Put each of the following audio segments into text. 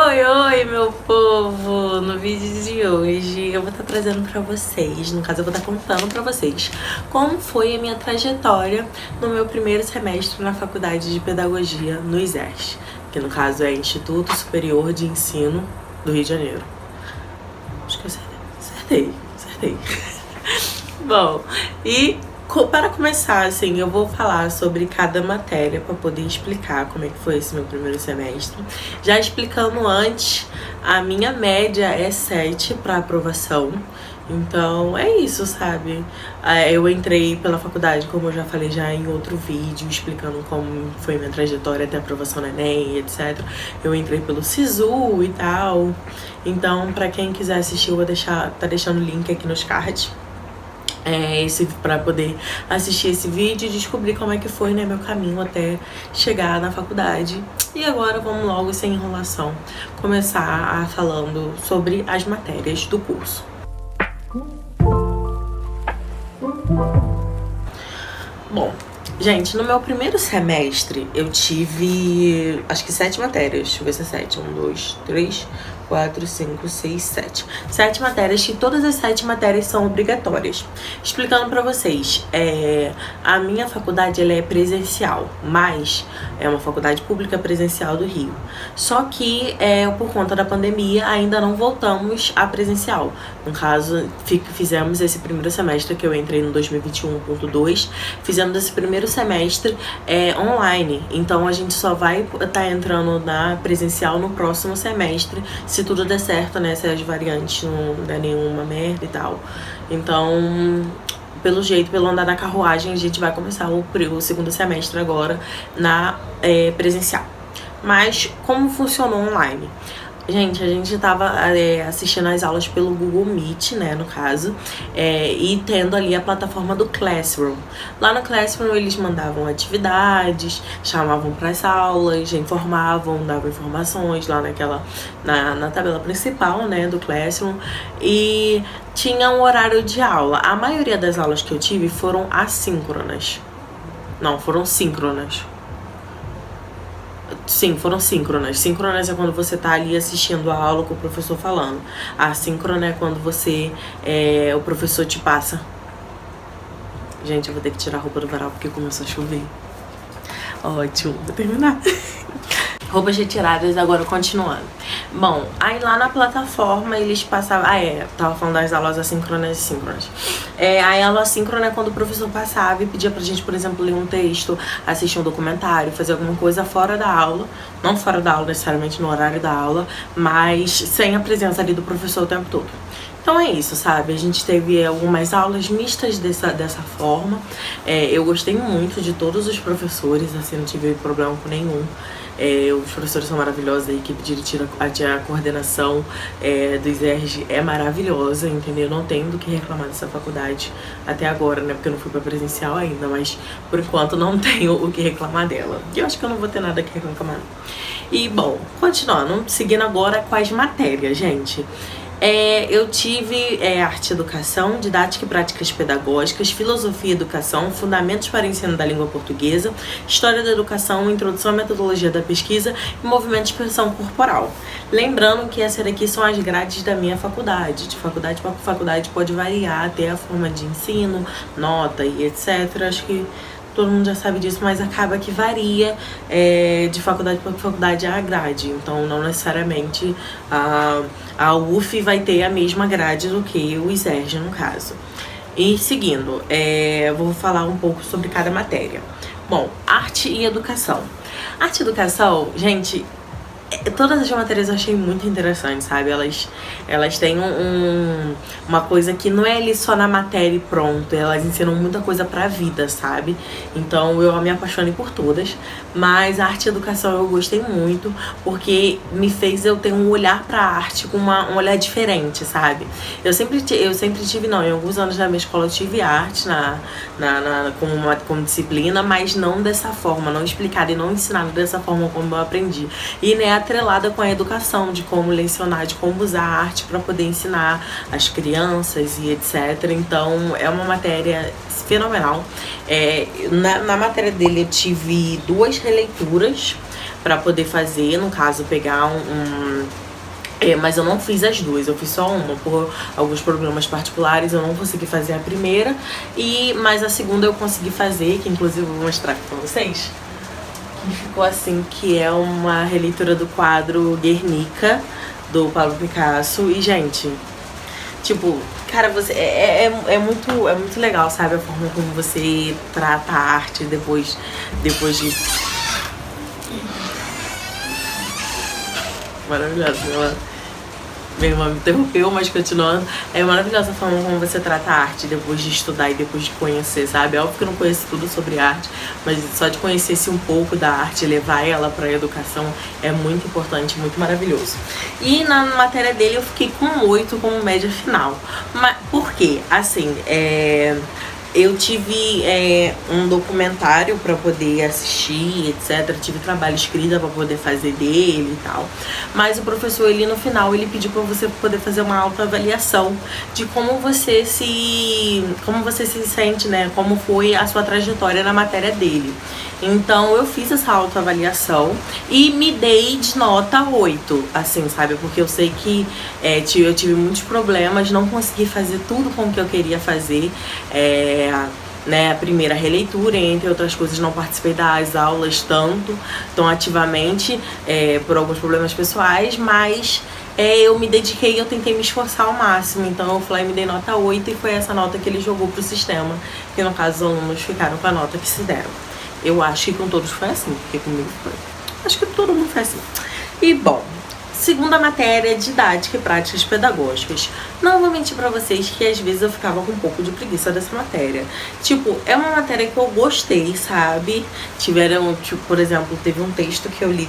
Oi, meu povo! No vídeo de hoje eu vou estar trazendo pra vocês, no caso eu vou estar contando pra vocês como foi a minha trajetória no meu primeiro semestre na Faculdade de Pedagogia no ISERJ, que no caso é Instituto Superior de Ensino do Rio de Janeiro. Acho que eu acertei. Bom, e para começar, assim, eu vou falar sobre cada matéria para poder explicar como é que foi esse meu primeiro semestre. Já explicando antes, a minha média é 7 para aprovação. Então é isso, sabe? Eu entrei pela faculdade, como eu já falei já em outro vídeo, explicando como foi minha trajetória até a aprovação no Enem, etc. Eu entrei pelo SISU e tal. Então, para quem quiser assistir, eu vou tá deixando o link aqui nos cards. Para poder assistir esse vídeo e descobrir como é que foi, né, meu caminho até chegar na faculdade. E agora vamos logo, sem enrolação, começar falando sobre as matérias do curso. Bom, gente, no meu primeiro semestre eu tive, acho que 7 matérias. Deixa eu ver se é 7. 1, 2, 3, 4, 5, 6, 7. 7 matérias, que todas as 7 matérias são obrigatórias. Explicando pra vocês, a minha faculdade ela é presencial, mas é uma faculdade pública presencial do Rio. Só que, por conta da pandemia, ainda não voltamos a presencial. No caso, fizemos esse primeiro semestre, que eu entrei no 2021.2, fizemos esse primeiro semestre online. Então, a gente só vai estar entrando na presencial no próximo semestre, se tudo der certo, né? Se as variantes não der nenhuma merda e tal. Então, pelo andar da carruagem, a gente vai começar o segundo semestre agora na presencial. Mas como funcionou online? Gente, a gente tava assistindo as aulas pelo Google Meet, né, no caso, e tendo ali a plataforma do Classroom. Lá no Classroom eles mandavam atividades, chamavam para as aulas, informavam, davam informações lá na tabela principal, né, do Classroom, e tinha um horário de aula. A maioria das aulas que eu tive foram assíncronas. Não, foram síncronas. Sim, foram síncronas. Síncronas é quando você tá ali assistindo a aula com o professor falando. Assíncrona é quando o professor te passa. Gente, eu vou ter que tirar a roupa do varal porque começou a chover. Ótimo, vou terminar. Roupas retiradas, agora continuando. Bom, aí lá na plataforma eles passavam... tava falando das aulas assíncronas e síncronas. A aula assíncrona é quando o professor passava e pedia pra gente, por exemplo, ler um texto, assistir um documentário, fazer alguma coisa fora da aula. Não fora da aula, necessariamente no horário da aula, mas sem a presença ali do professor o tempo todo. Então é isso, sabe? A gente teve algumas aulas mistas dessa forma. Eu gostei muito de todos os professores, assim, não tive problema com nenhum. Os professores são maravilhosos, a equipe diretiva, a coordenação do ISERJ é maravilhosa, entendeu? Não tenho do que reclamar dessa faculdade até agora, né? Porque eu não fui pra presencial ainda, mas por enquanto não tenho o que reclamar dela. E eu acho que eu não vou ter nada que reclamar. E, bom, continuando, seguindo agora com as matérias, gente. Eu tive arte e educação, didática e práticas pedagógicas, filosofia e educação, fundamentos para o ensino da língua portuguesa, história da educação, introdução à metodologia da pesquisa e movimento de expressão corporal. Lembrando que essas daqui são as grades da minha faculdade. De faculdade para faculdade pode variar até a forma de ensino, nota e etc. Acho que todo mundo já sabe disso, mas acaba que varia de faculdade para faculdade a grade. Então, não necessariamente a UF vai ter a mesma grade do que o ISERJ, no caso. E seguindo, vou falar um pouco sobre cada matéria. Bom, arte e educação. Arte e educação, gente... Todas as matérias eu achei muito interessantes, sabe? Elas têm uma coisa que não é ali só na matéria e pronto. Elas ensinam muita coisa pra vida, sabe? Então eu me apaixonei por todas. Mas a arte e educação eu gostei muito, porque me fez eu ter um olhar pra arte com um olhar diferente, sabe? Eu sempre tive, não, em alguns anos da minha escola eu tive arte como disciplina, mas não dessa forma, não explicada e não ensinada dessa forma como eu aprendi. E, né, atrelada com a educação, de como lecionar, de como usar a arte para poder ensinar as crianças e etc. Então, é uma matéria fenomenal. Na matéria dele eu tive 2 releituras para poder fazer, no caso, pegar mas eu não fiz as 2, eu fiz só uma. Por alguns problemas particulares eu não consegui fazer a primeira, mas a segunda eu consegui fazer, que inclusive eu vou mostrar aqui pra vocês. Que ficou assim, que é uma releitura do quadro Guernica, do Pablo Picasso. E, gente, tipo, cara, é muito legal, sabe? A forma como você trata a arte depois de... Maravilhoso, minha irmã me interrompeu, mas continuando. É maravilhosa a forma como você trata a arte depois de estudar e depois de conhecer, sabe? É óbvio que eu não conheço tudo sobre arte, mas só de conhecer-se um pouco da arte e levar ela pra educação é muito importante, muito maravilhoso. E na matéria dele eu fiquei com 8 como média final. Mas por quê? Assim, eu tive um documentário para poder assistir, etc. Tive trabalho escrito para poder fazer dele e tal. Mas o professor, ele no final, ele pediu para você poder fazer uma autoavaliação de como você se sente, né? Como foi a sua trajetória na matéria dele. Então eu fiz essa autoavaliação e me dei de nota 8, assim, sabe? Porque eu sei que eu tive muitos problemas, não consegui fazer tudo com o que eu queria fazer. Né, a primeira releitura, entre outras coisas, não participei das aulas tão ativamente, por alguns problemas pessoais, mas eu me dediquei e eu tentei me esforçar ao máximo. Então eu fui lá e me dei nota 8 e foi essa nota que ele jogou pro sistema, que no caso os alunos ficaram com a nota que se deram. Eu acho que com todos foi assim, porque comigo foi. Acho que todo mundo foi assim. E bom, segunda matéria, didática e práticas pedagógicas. Não vou mentir pra vocês que às vezes eu ficava com um pouco de preguiça dessa matéria. Tipo, é uma matéria que eu gostei, sabe? Por exemplo, teve um texto que eu li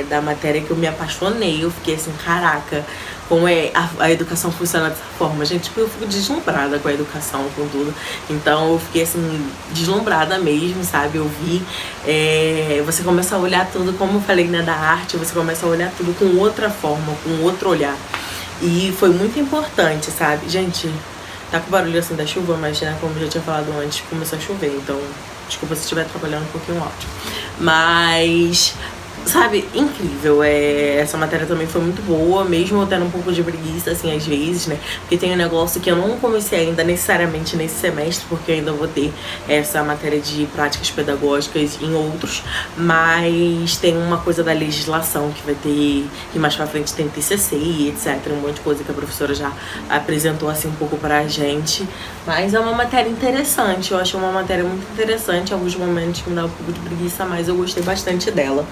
da matéria que eu me apaixonei. Eu fiquei assim, caraca, como a educação funciona dessa forma. Gente, tipo, eu fico deslumbrada com a educação, com tudo. Então eu fiquei assim, deslumbrada mesmo, sabe? Eu vi, você começa a olhar tudo, como eu falei, né, da arte, você começa a olhar tudo com outra forma, com outro olhar. E foi muito importante, sabe? Gente, tá com barulho assim da chuva, mas, né, como eu já tinha falado antes, começou a chover. Então, desculpa se estiver atrapalhando um pouquinho o áudio. Mas, sabe, incrível. Essa matéria também foi muito boa, mesmo eu tendo um pouco de preguiça, assim, às vezes, né? Porque tem um negócio que eu não comecei ainda necessariamente nesse semestre, porque eu ainda vou ter essa matéria de práticas pedagógicas em outros, mas tem uma coisa da legislação que vai ter, que mais pra frente tem TCC e etc, um monte de coisa que a professora já apresentou, assim, um pouco pra gente. Mas é uma matéria interessante, eu acho uma matéria muito interessante. Em alguns momentos me dá um pouco de preguiça, mas eu gostei bastante dela.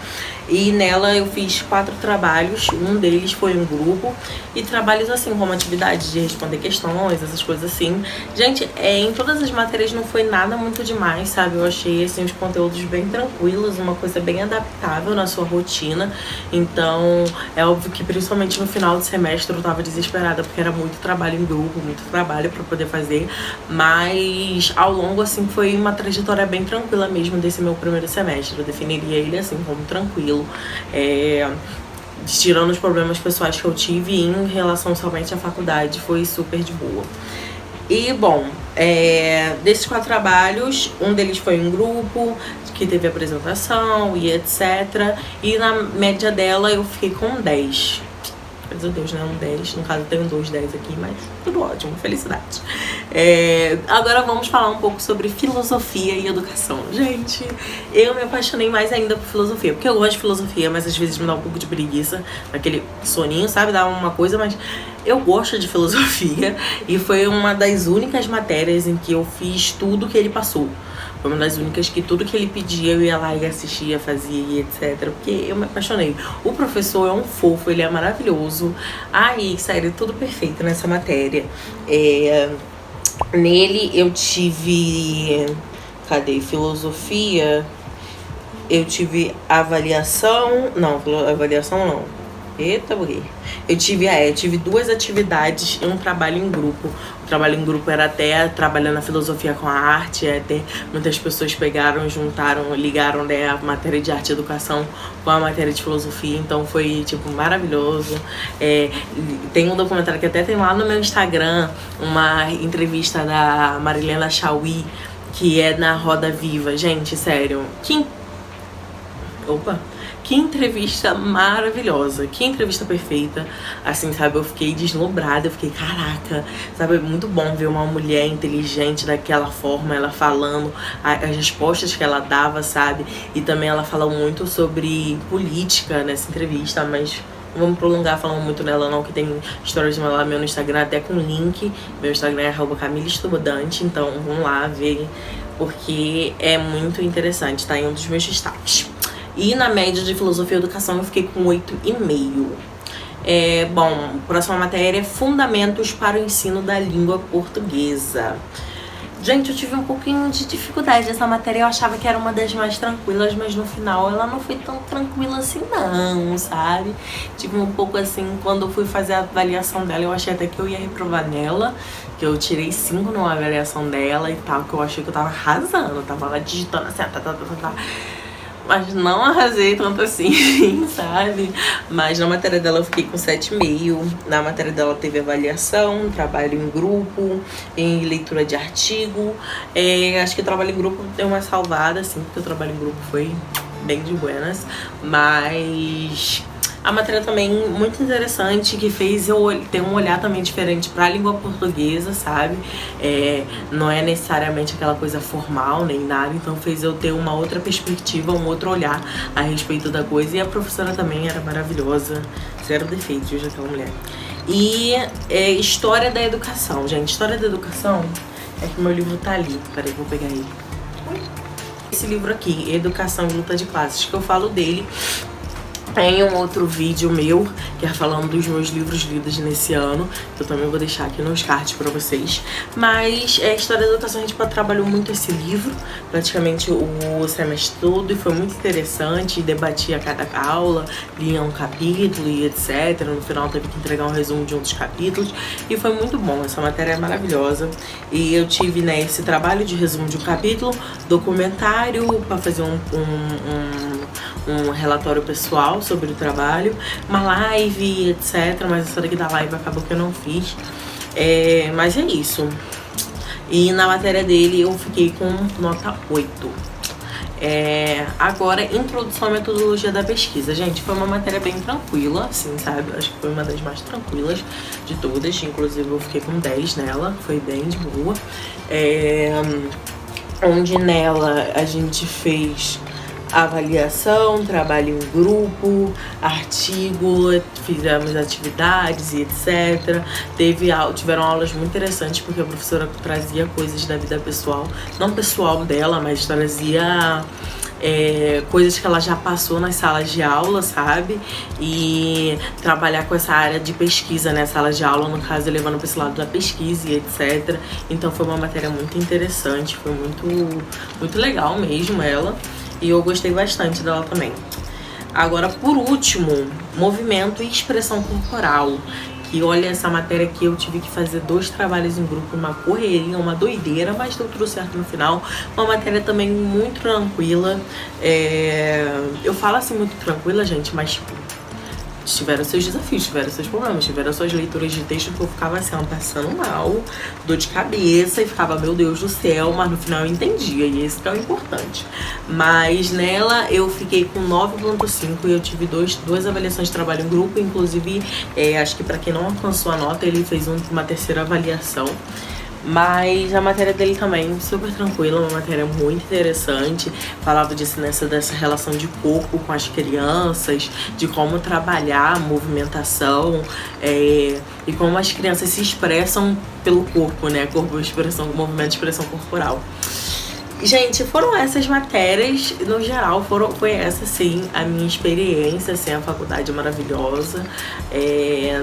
E nela eu fiz 4 trabalhos, um deles foi um grupo, e trabalhos assim, como atividade de responder questões, essas coisas assim. Gente, em todas as matérias não foi nada muito demais, sabe? Eu achei assim, os conteúdos bem tranquilos, uma coisa bem adaptável na sua rotina. Então, é óbvio que principalmente no final do semestre eu tava desesperada, porque era muito trabalho em grupo, muito trabalho pra poder fazer. Mas ao longo, assim, foi uma trajetória bem tranquila mesmo desse meu primeiro semestre. Eu definiria ele assim, como tranquilo. Tirando os problemas pessoais que eu tive em relação somente à faculdade, foi super de boa. E bom, desses 4 trabalhos, um deles foi um grupo que teve apresentação e etc. E na média dela eu fiquei com 10. Meu Deus, né? Um 10. No caso eu tenho 2 10 aqui, mas tudo ótimo, felicidade. Agora vamos falar um pouco sobre filosofia e educação. Gente, eu me apaixonei mais ainda por filosofia, porque eu gosto de filosofia, mas às vezes me dá um pouco de preguiça, aquele soninho, sabe? Dá uma coisa, mas eu gosto de filosofia e foi uma das únicas matérias em que eu fiz tudo que ele passou. Foi uma das únicas que tudo que ele pedia eu ia lá e assistia, fazia e etc. Porque eu me apaixonei. O professor é um fofo, ele é maravilhoso. Aí, sério, tudo perfeito nessa matéria. Nele eu tive... Cadê? Filosofia. Eu tive avaliação... Não, avaliação não. Eita, buguei. Eu tive 2 atividades e um trabalho em grupo. O trabalho em grupo era até trabalhando a filosofia com a arte, até muitas pessoas pegaram, juntaram, ligaram, né, a matéria de arte e educação com a matéria de filosofia, então foi, tipo, maravilhoso. Tem um documentário que até tem lá no meu Instagram, uma entrevista da Marilena Chauí, que é na Roda Viva. Gente, sério, que entrevista maravilhosa, que entrevista perfeita, assim, sabe, eu fiquei deslumbrada, eu fiquei, caraca, sabe, é muito bom ver uma mulher inteligente daquela forma, ela falando as respostas que ela dava, sabe, e também ela fala muito sobre política nessa entrevista, mas não vamos prolongar falando muito nela não, que tem histórias de lá meu no Instagram, até com link, meu Instagram é @camilestudante, então vamos lá ver, porque é muito interessante, tá em um dos meus destaques. E na média de filosofia e educação eu fiquei com 8,5. Bom, próxima matéria é Fundamentos para o Ensino da Língua Portuguesa. Gente, eu tive um pouquinho de dificuldade nessa matéria, eu achava que era uma das mais tranquilas, mas no final ela não foi tão tranquila assim não, sabe? Tive um pouco assim, quando eu fui fazer a avaliação dela, eu achei até que eu ia reprovar nela, que eu tirei 5 numa avaliação dela e tal, que eu achei que eu tava arrasando, eu tava lá digitando assim, mas não arrasei tanto assim, sabe? Mas na matéria dela eu fiquei com 7,5. Na matéria dela teve avaliação, trabalho em grupo, em leitura de artigo. Acho que o trabalho em grupo deu uma salvada, assim, porque o trabalho em grupo foi bem de buenas. Mas a matéria também muito interessante, que fez eu ter um olhar também diferente para a língua portuguesa, sabe? Não é necessariamente aquela coisa formal nem nada, então fez eu ter uma outra perspectiva, um outro olhar a respeito da coisa. E a professora também era maravilhosa, zero defeitos daquela mulher. E História da Educação, gente. História da Educação é que meu livro tá ali. Peraí, vou pegar ele. Esse livro aqui, Educação e Luta de Classes, que eu falo dele tem um outro vídeo meu, que é falando dos meus livros lidos nesse ano, que eu também vou deixar aqui nos cards pra vocês. Mas a História da Educação, a gente trabalhou muito esse livro, praticamente o semestre todo, e foi muito interessante, debatia cada aula, lia um capítulo e etc. No final teve que entregar um resumo de um dos capítulos, e foi muito bom, essa matéria é maravilhosa. E eu tive, né, esse trabalho de resumo de um capítulo, documentário, pra fazer um relatório pessoal sobre o trabalho, uma live, etc. Mas essa daqui da live acabou que eu não fiz. Mas é isso. E na matéria dele eu fiquei com nota 8. Agora, Introdução à Metodologia da Pesquisa. Gente, foi uma matéria bem tranquila, assim, sabe? Acho que foi uma das mais tranquilas de todas. Inclusive eu fiquei com 10 nela, foi bem de boa. Onde nela a gente fez avaliação, trabalho em grupo, artigo, fizemos atividades e etc. Tiveram aulas muito interessantes, porque a professora trazia coisas da vida pessoal, não pessoal dela, mas trazia coisas que ela já passou nas salas de aula, sabe? E trabalhar com essa área de pesquisa, né? Sala de aula, no caso, levando para esse lado da pesquisa e etc. Então foi uma matéria muito interessante, foi muito legal mesmo ela. E eu gostei bastante dela também. Agora, por último, movimento e expressão corporal. Que olha, essa matéria aqui eu tive que fazer 2 trabalhos em grupo, uma correria, uma doideira, mas deu tudo certo no final. Uma matéria também muito tranquila. Eu falo assim muito tranquila, gente, mas tipo, tiveram seus desafios, tiveram seus problemas, tiveram suas leituras de texto que eu ficava assim, passando mal, dor de cabeça, e ficava, meu Deus do céu, mas no final eu entendia, e esse que é o importante. Mas nela eu fiquei com 9,5 e eu tive duas avaliações de trabalho em grupo, inclusive, acho que pra quem não alcançou a nota, ele fez uma terceira avaliação. Mas a matéria dele também, super tranquila, uma matéria muito interessante. Falava dessa relação de corpo com as crianças, de como trabalhar a movimentação e como as crianças se expressam pelo corpo, né? Corpo, expressão, movimento, expressão corporal. Gente, foram essas matérias, no geral, foi essa, sim, a minha experiência, assim, a faculdade é maravilhosa,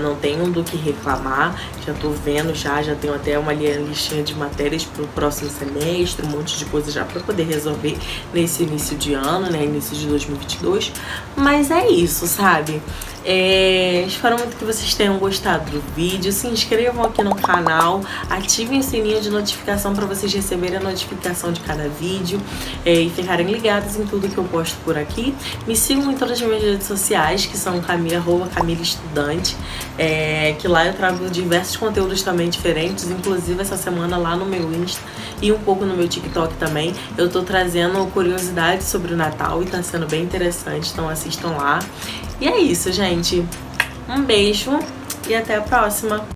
não tenho do que reclamar, já tô vendo, já tenho até uma listinha de matérias pro próximo semestre, um monte de coisa já pra poder resolver nesse início de ano, né, início de 2022, mas é isso, sabe? Espero muito que vocês tenham gostado do vídeo. Se inscrevam aqui no canal, ativem o sininho de notificação para vocês receberem a notificação de cada vídeo e ficarem ligados em tudo que eu posto por aqui. Me sigam em todas as minhas redes sociais, que são @Camila Estudante, que lá eu trago diversos conteúdos também diferentes, inclusive essa semana lá no meu Insta e um pouco no meu TikTok também. Eu tô trazendo curiosidades sobre o Natal e tá sendo bem interessante, então assistam lá. E é isso, gente. Um beijo e até a próxima.